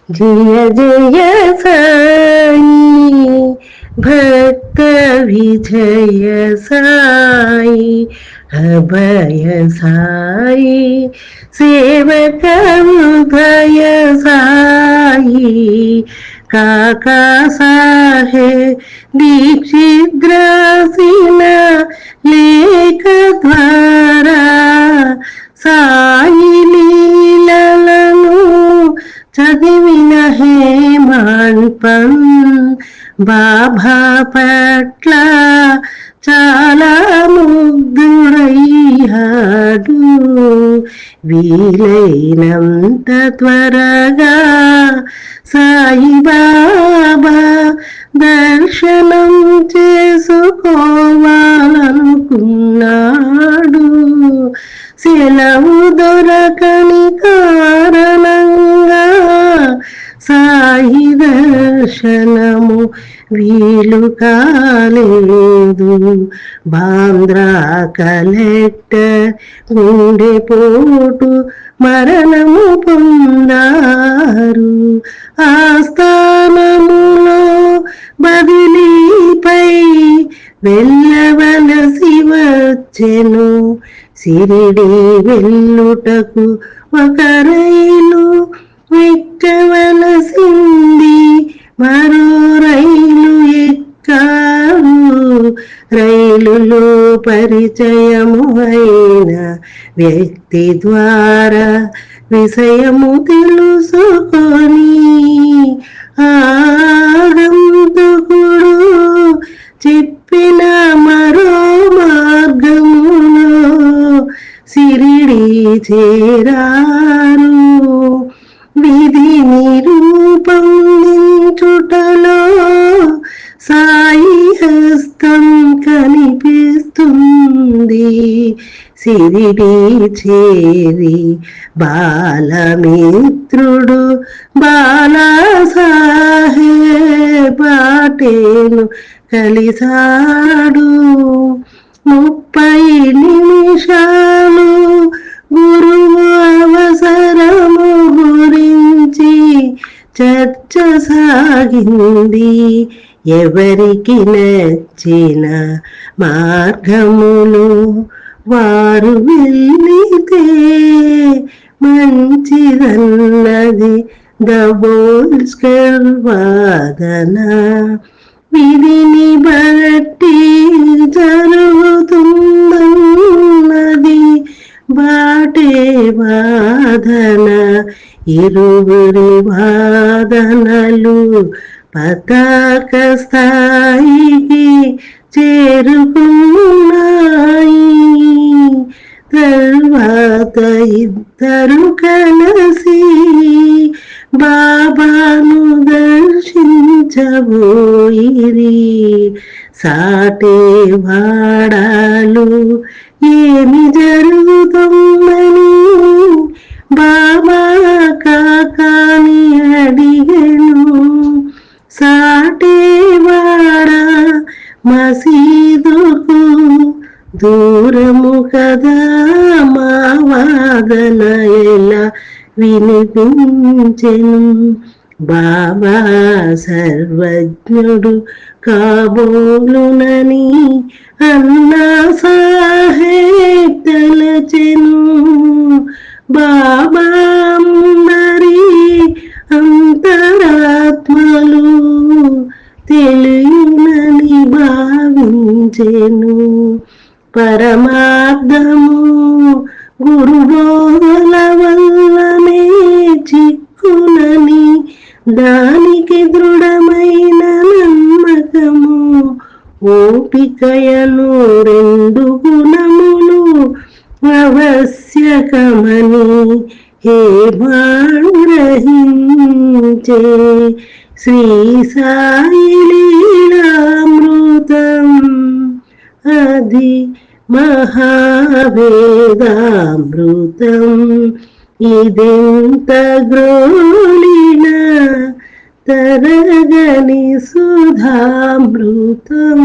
జయ జయ సాయి భక్త విజయ సాయి అభయ సాయి సేవక ఉభయ సాయి కాకా సాహే దీక్షిద్రాసిన లేఖ ద్వారా సాయి లీలలను చదివిన హేమాన్పం బాబా పట్ల చాలా ముగ్ధుడయ్యాడు. వీలైనంత త్వరగా సాయిబాబా దర్శనం చేసుకోవాలనుకున్నాడు. సెలవు దొరకని కారణంగా సాయి దర్శనము వీలు కాలేదు. బాంద్రా కలెక్టర్ గుండెపోటు మరణము పొందారు. ఆస్థానములో బదిలీపై వెళ్ళవలసి వచ్చెను. సిరిడి వెళ్ళుటకు ఒక రైలు ఎక్కవలసింది. మరో రైలు ఎక్కారు. రైలులో పరిచయము అయిన వ్యక్తి ద్వారా విషయము తెలుసుకొని ఆగంతుకుడు చెప్పిన మరో మార్గములో సిరిడి చేరారు. విధిని రూపొందించుటలో సాయి హస్తం కనిపిస్తుంది. సిరిడి చేరి బాలమిత్రుడు బాలాసాహెబ్ బాటేను కలిసాడు. 30 నిమిషాలు గురువు అవసరము గురించి చర్చ సాగింది. ఎవరికి నచ్చిన మార్గములు వారు వెళ్ళితే మంచిదన్నది దబోల్స్కర్ వాదన. విధిని బట్టి జరుగుతున్నది బాటే వాదన. ఇరువురి వాదనలు పతాక స్థాయికి చేరుకున్నాయి. తర్వాత ఇద్దరు కలిసి బాబాను దర్శించబోయిరి. సాటే వాడాలు ఏమి జరుగుతుందని బాబా కాకాని అడిగెను. సాటేవాడ మసీదుకు దూరము కదా, మా వాదన ఎలా వినిపించెను. బాబా సర్వజ్ఞుడు కాబోలునని అన్నా సాహెబ్ తలచెను. బాబా అందరి అంతరాత్మలు తెలియనని భావించెను. పరమార్థము గురుబోధల వల్లనే చిక్కునని దానికి దృఢమైన నమ్మకము ఓపికయను 2 గుణములు ఆవశ్యకమని హేమాడు గ్రహించే. శ్రీ సాయి లీలామృతం అది మహావేదామృతం. ఇదెంత గ్రోలిన తరగని సుధామృతం.